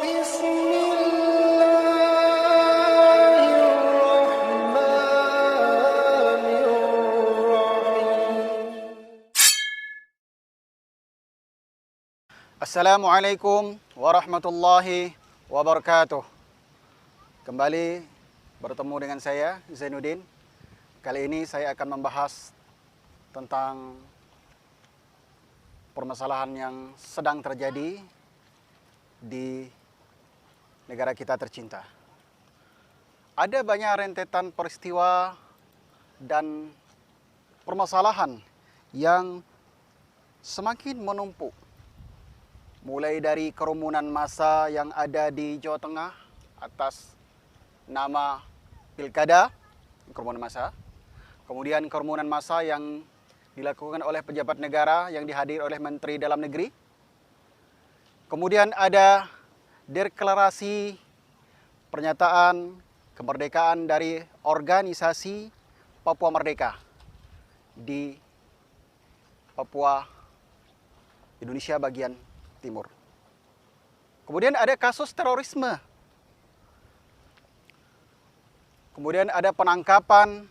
Assalamualaikum warahmatullahi wabarakatuh. Kembali bertemu dengan saya, Zainuddin. Kali ini saya akan membahas tentang permasalahan yang sedang terjadi di negara kita tercinta. Ada banyak rentetan peristiwa dan permasalahan yang semakin menumpuk. Mulai dari kerumunan massa yang ada di Jawa Tengah atas nama Pilkada, kerumunan massa. Kemudian kerumunan massa yang dilakukan oleh pejabat negara yang dihadiri oleh Menteri Dalam Negeri. Kemudian ada deklarasi pernyataan kemerdekaan dari organisasi Papua Merdeka di Papua, Indonesia bagian Timur. Kemudian ada kasus terorisme. Kemudian ada penangkapan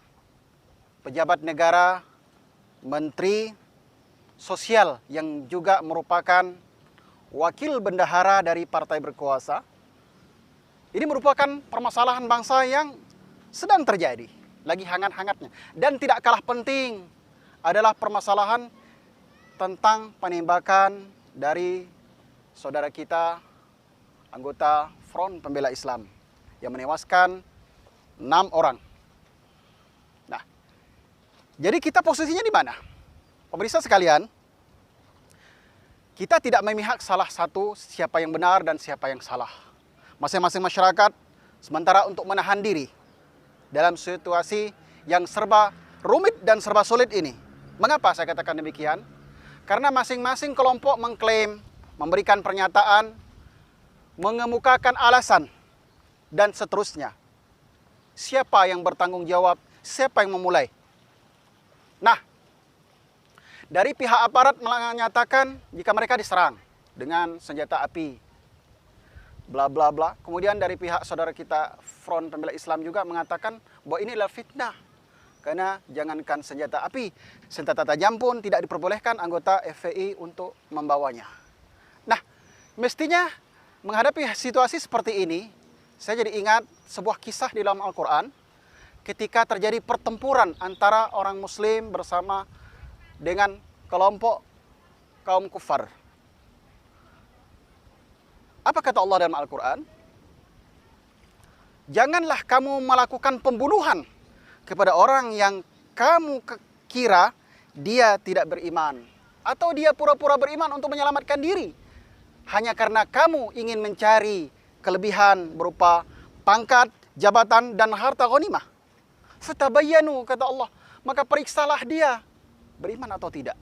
pejabat negara, menteri sosial yang juga merupakan wakil bendahara dari partai berkuasa. Ini merupakan permasalahan bangsa yang sedang terjadi, lagi hangat-hangatnya. Dan tidak kalah penting adalah permasalahan tentang penembakan dari saudara kita, anggota Front Pembela Islam, yang menewaskan 6 orang. Nah, jadi kita posisinya di mana? Pemirsa sekalian, kita tidak memihak salah satu siapa yang benar dan siapa yang salah. Masing-masing masyarakat sementara untuk menahan diri dalam situasi yang serba rumit dan serba sulit ini. Mengapa saya katakan demikian? Karena masing-masing kelompok mengklaim, memberikan pernyataan, mengemukakan alasan, dan seterusnya. Siapa yang bertanggung jawab? Siapa yang memulai? Nah, dari pihak aparat menyatakan jika mereka diserang dengan senjata api, bla bla bla. Kemudian dari pihak saudara kita Front Pembela Islam juga mengatakan bahwa ini adalah fitnah. Karena jangankan senjata api, senjata tajam pun tidak diperbolehkan anggota FPI untuk membawanya. Nah, mestinya menghadapi situasi seperti ini, saya jadi ingat sebuah kisah di dalam Al-Quran ketika terjadi pertempuran antara orang Muslim bersama dengan kelompok kaum kufar. Apa kata Allah dalam Al-Quran? Janganlah kamu melakukan pembunuhan kepada orang yang kamu kira dia tidak beriman, atau dia pura-pura beriman untuk menyelamatkan diri hanya karena kamu ingin mencari kelebihan berupa pangkat, jabatan, dan harta ghanimah. Fatabayyanu, kata Allah, maka periksalah dia beriman atau tidak.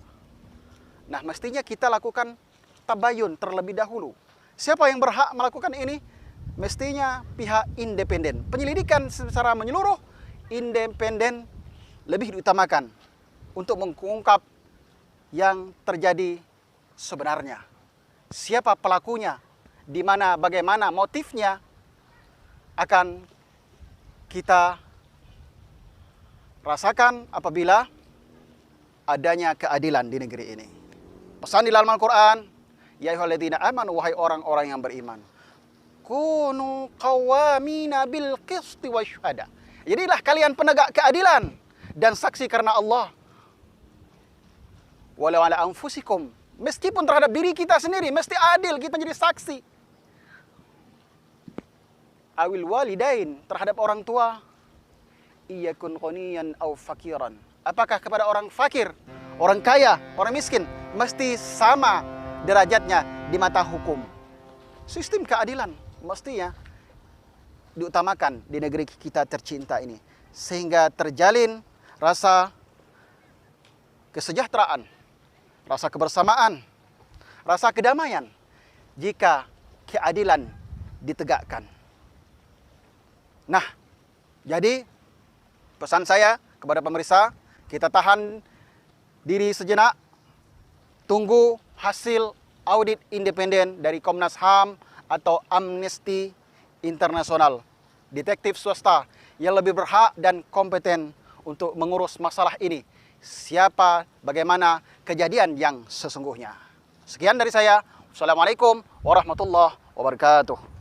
Nah, mestinya kita lakukan tabayun terlebih dahulu. Siapa yang berhak melakukan ini? Mestinya pihak independen. Penyelidikan secara menyeluruh independen lebih diutamakan untuk mengungkap yang terjadi sebenarnya. Siapa pelakunya, di mana, bagaimana motifnya, akan kita rasakan apabila adanya keadilan di negeri ini. Pesan di dalam Al-Quran, ya ayyuhalladzina amanu, wahai orang-orang yang beriman, kunu qawwamina bil qisti wasyuhada. Jadilah kalian penegak keadilan dan saksi karena Allah. Walau ala anfusikum, meskipun terhadap diri kita sendiri, mesti adil kita jadi saksi. Awil walidain, terhadap orang tua. Iyakun qaniyan aw fakiran. Apakah kepada orang fakir, orang kaya, orang miskin, mesti sama derajatnya di mata hukum. Sistem keadilan mestinya diutamakan di negeri kita tercinta ini, sehingga terjalin rasa kesejahteraan, rasa kebersamaan, rasa kedamaian jika keadilan ditegakkan. Nah, jadi pesan saya kepada pemirsa, kita tahan diri sejenak, tunggu hasil audit independen dari Komnas HAM atau Amnesty Internasional. Detektif swasta yang lebih berhak dan kompeten untuk mengurus masalah ini. Siapa, bagaimana kejadian yang sesungguhnya. Sekian dari saya. Assalamualaikum warahmatullahi wabarakatuh.